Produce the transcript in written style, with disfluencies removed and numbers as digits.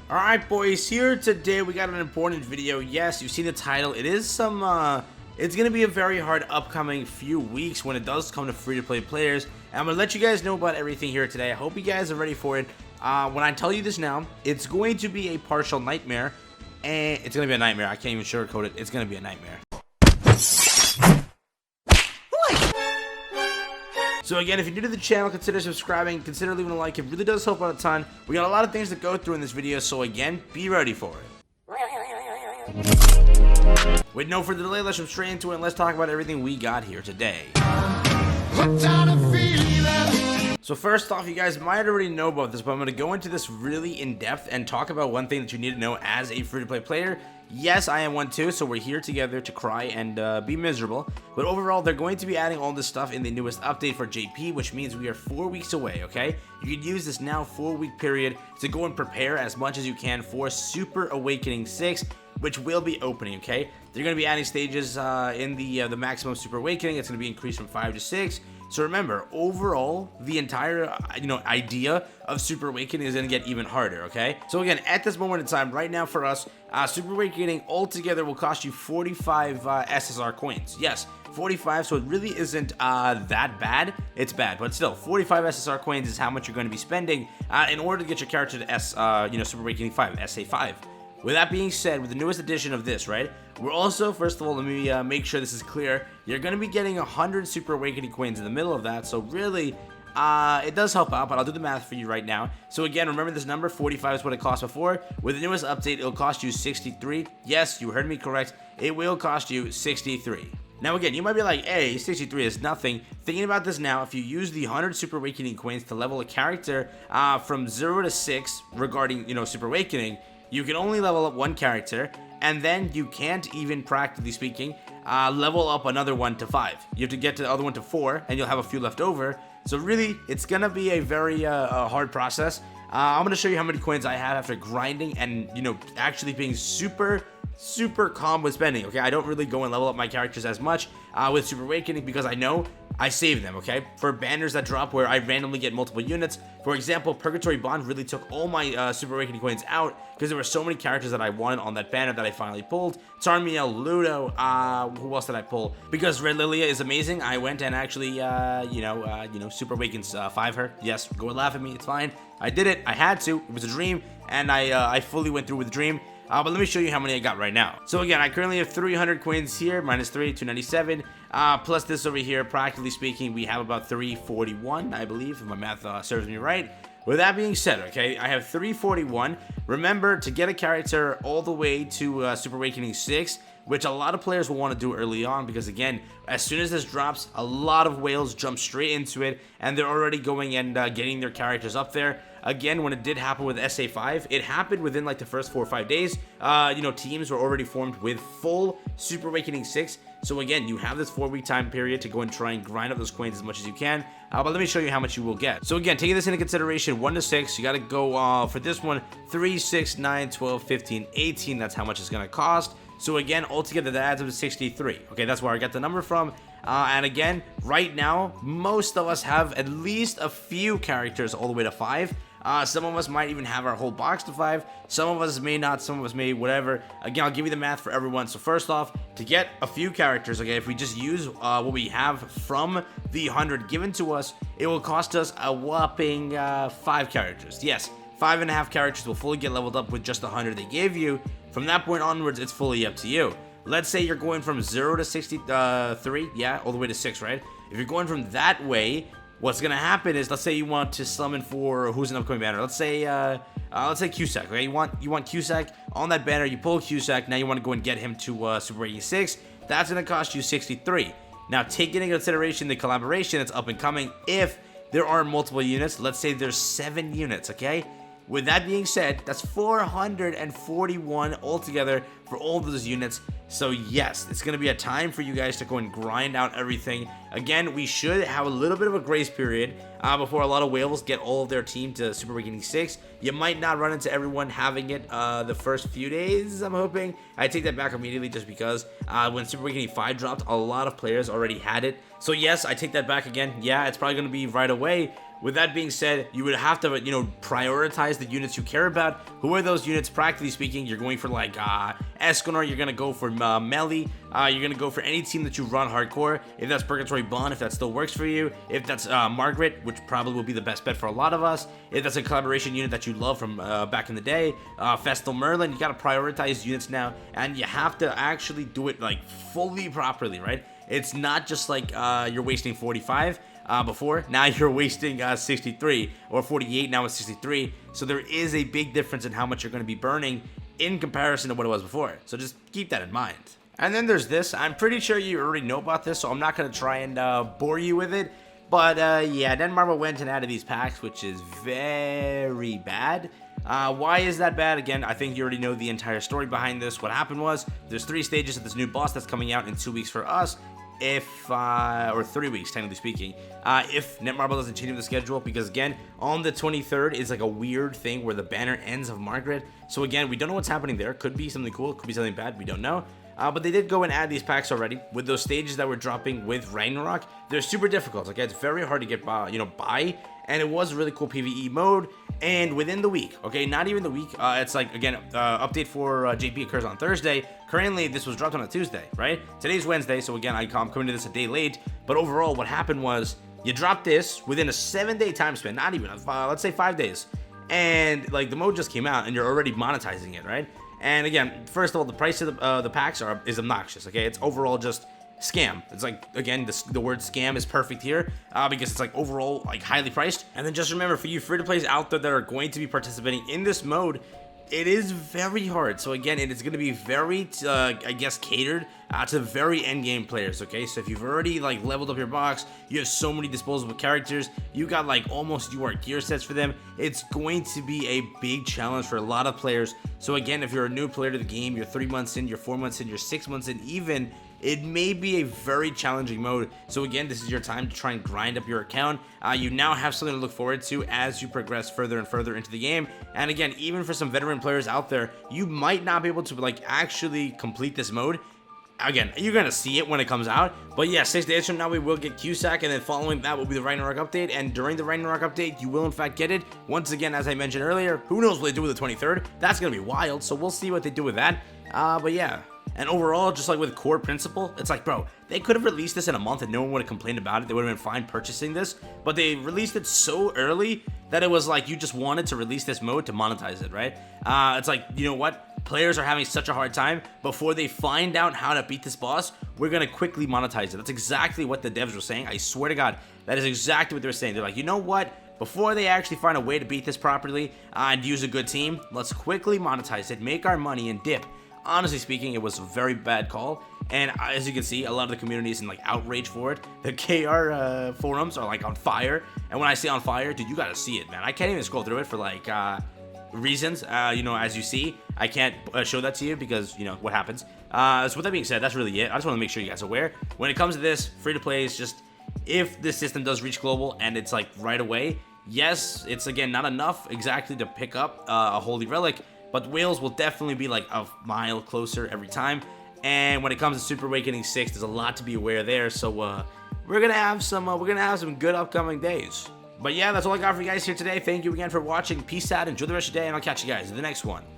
Alright boys, here today we got an important video. Yes, you've seen the title. It is it's gonna be a very hard upcoming few weeks when it does come to free-to-play players. And I'm gonna let you guys know about everything here today. I hope you guys are ready for it. When I tell you this now, it's going to be a partial nightmare. And it's gonna be a nightmare. I can't even sugarcoat it. It's gonna be a nightmare. So again, if you're new to the channel, consider subscribing, consider leaving a like. It really does help out a ton. We got a lot of things to go through in this video, so again, be ready for it. With no further delay, let's jump straight into it and let's talk about everything we got here today. So first off, you guys might already know about this, but I'm going to go into this really in depth and talk about one thing that you need to know as a free-to-play player. Yes, I am one too, so we're here together to cry and be miserable. But overall, they're going to be adding all this stuff in the newest update for JP, which means we are 4 weeks away, okay? You can use this now 4-week period to go and prepare as much as you can for Super Awakening 6, which will be opening, okay? They're going to be adding stages in the maximum Super Awakening. It's going to be increased from 5 to 6. So remember, overall, the entire, idea of Super Awakening is going to get even harder, okay? So again, at this moment in time, right now for us, Super Awakening altogether will cost you 45 SSR coins. Yes, 45, so it really isn't that bad. It's bad, but still, 45 SSR coins is how much you're going to be spending in order to get your character to Super Awakening 5, SA5. With that being said, with the newest edition of this, right, we're also, first of all, let me make sure this is clear, you're going to be getting 100 Super Awakening coins in the middle of that, so really, it does help out, but I'll do the math for you right now. So again, remember this number, 45 is what it cost before. With the newest update, it'll cost you 63. Yes, you heard me correct, it will cost you 63. Now again, you might be like, hey, 63 is nothing. Thinking about this now, if you use the 100 Super Awakening coins to level a character from 0 to 6 regarding, Super Awakening, you can only level up one character, and then you can't even, practically speaking, level up another one to 5. You have to get to the other one to 4, and you'll have a few left over. So really, it's gonna be a very hard process. I'm gonna show you how many coins I have after grinding and, actually being super calm with spending, okay? I don't really go and level up my characters as much with Super Awakening because I know I save them, okay? For banners that drop where I randomly get multiple units. For example, Purgatory Bond really took all my Super Awakening coins out because there were so many characters that I wanted on that banner that I finally pulled. Tarmiel, Ludo, who else did I pull? Because Red Lilia is amazing, I went and actually, Super Awakens 5 her. Yes, go and laugh at me, it's fine. I did it, I had to, it was a dream, and I fully went through with the dream. But let me show you how many I got right now. So again, I currently have 300 coins here, minus 3, 297. Plus this over here, practically speaking, we have about 341, I believe, if my math serves me right. With that being said, okay, I have 341. Remember, to get a character all the way to Super Awakening 6, which a lot of players will want to do early on because, again, as soon as this drops, a lot of whales jump straight into it, and they're already going and getting their characters up there. Again, when it did happen with SA5, it happened within like the first 4 or 5 days. Teams were already formed with full Super Awakening 6. So again, you have this 4-week time period to go and try and grind up those coins as much as you can. But let me show you how much you will get. So again, taking this into consideration, 1 to 6, you got to go for this one, 3, 6, 9, 12, 15, 18. That's how much it's going to cost. So again, altogether that adds up to 63. Okay, that's where I got the number from. And again, right now, most of us have at least a few characters all the way to 5. Some of us might even have our whole box to 5. Some of us may not, some of us may, whatever. Again, I'll give you the math for everyone. So first off, to get a few characters, okay, if we just use what we have from the 100 given to us, it will cost us a whopping 5 characters. Yes, 5.5 characters will fully get leveled up with just the 100 they gave you. From that point onwards, it's fully up to you. Let's say you're going from 0 to 63, yeah, all the way to 6, right? If you're going from that way, what's gonna happen is, let's say you want to summon for who's an upcoming banner. Let's say Cusack. Okay, you want Cusack on that banner. You pull Cusack. Now you want to go and get him to Super Awakening 6. That's gonna cost you 63. Now, taking into consideration the collaboration that's up and coming, if there are multiple units, let's say there's 7 units. Okay. With that being said, that's 441 altogether for all of those units. So yes, it's going to be a time for you guys to go and grind out everything. Again, we should have a little bit of a grace period before a lot of whales get all of their team to Super Awakening 6. You might not run into everyone having it the first few days, I'm hoping. I take that back immediately just because when Super Awakening 5 dropped, a lot of players already had it. So yes, I take that back again. Yeah, it's probably going to be right away. with that being said, you would have to, prioritize the units you care about. Who are those units? Practically speaking, you're going for like Escanor, you're going to go for Melee, you're going to go for any team that you run hardcore. If that's Purgatory Bond, if that still works for you. If that's Margaret, which probably will be the best bet for a lot of us. If that's a collaboration unit that you love from back in the day, Festival Merlin, you got to prioritize units now, and you have to actually do it like fully properly, right? It's not just like you're wasting 45 before. Now you're wasting 63 or 48. Now it's 63. So there is a big difference in how much you're going to be burning in comparison to what it was before. So just keep that in mind. And then there's this. I'm pretty sure you already know about this, so I'm not going to try and bore you with it. But yeah, Benimaru went and added these packs, which is very bad. Why is that bad? Again, I think you already know the entire story behind this. What happened was there's 3 stages of this new boss that's coming out in 2 weeks for us. Or 3 weeks, technically speaking, if Netmarble doesn't change the schedule, because again, on the 23rd is like a weird thing where the banner ends of Margaret. So again, we don't know what's happening there. Could be something cool, could be something bad, we don't know. But they did go and add these packs already with those stages that we're dropping with Ragnarok. They're super difficult. Okay, it's very hard to get by, and it was a really cool PvE mode. And within the week, okay, not even the week, it's like, again, update for JP occurs on Thursday. Currently, this was dropped on a Tuesday, right? Today's Wednesday, so again, I'm coming to this a day late. But overall, what happened was you dropped this within a 7-day time span, not even, let's say 5 days. And like the mode just came out and you're already monetizing it, right? And again, first of all, the price of the packs is obnoxious, okay? It's overall just scam. It's like, again, the word scam is perfect here because it's like overall like highly priced. And then just remember, for you free-to-plays out there that are going to be participating in this mode, it is very hard. So again, it is going to be very, I guess, catered to very end game players, okay? So if you've already like leveled up your box, you have so many disposable characters, you got like almost UR gear sets for them, it's going to be a big challenge for a lot of players. So again, if you're a new player to the game, you're 3 months in, you're 4 months in, you're 6 months in even, it may be a very challenging mode. So again, this is your time to try and grind up your account. You now have something to look forward to as you progress further and further into the game. And again, even for some veteran players out there, you might not be able to like actually complete this mode. Again, you're gonna see it when it comes out, but yeah, 6 days from now we will get Cusack, and then following that will be the Ragnarok update. And during the Ragnarok update, you will in fact get it. Once again, as I mentioned earlier, who knows what they do with the 23rd? That's gonna be wild, so we'll see what they do with that. But yeah. And overall, just like with core principle, it's like, bro, they could have released this in a month and no one would have complained about it. They would have been fine purchasing this, but they released it so early that it was like you just wanted to release this mode to monetize it, right? It's like, you know what? Players are having such a hard time. Before they find out how to beat this boss, we're going to quickly monetize it. That's exactly what the devs were saying. I swear to God, that is exactly what they're saying. They're like, you know what? Before they actually find a way to beat this properly and use a good team, let's quickly monetize it, make our money, and dip. Honestly speaking, it was a very bad call, and as you can see, a lot of the community is in like outrage for it. The KR forums are like on fire, and when I say on fire, dude, you gotta see it, man. I can't even scroll through it for like reasons, as you see. I can't show that to you because, what happens. So with that being said, that's really it. I just want to make sure you guys are aware. When it comes to this, free-to-play is just, if this system does reach global and it's like right away, yes, it's again not enough exactly to pick up a holy relic, but whales will definitely be like a mile closer every time. And when it comes to Super Awakening 6, there's a lot to be aware there. So we're gonna have some good upcoming days. But yeah, that's all I got for you guys here today. Thank you again for watching. Peace out, enjoy the rest of your day, and I'll catch you guys in the next one.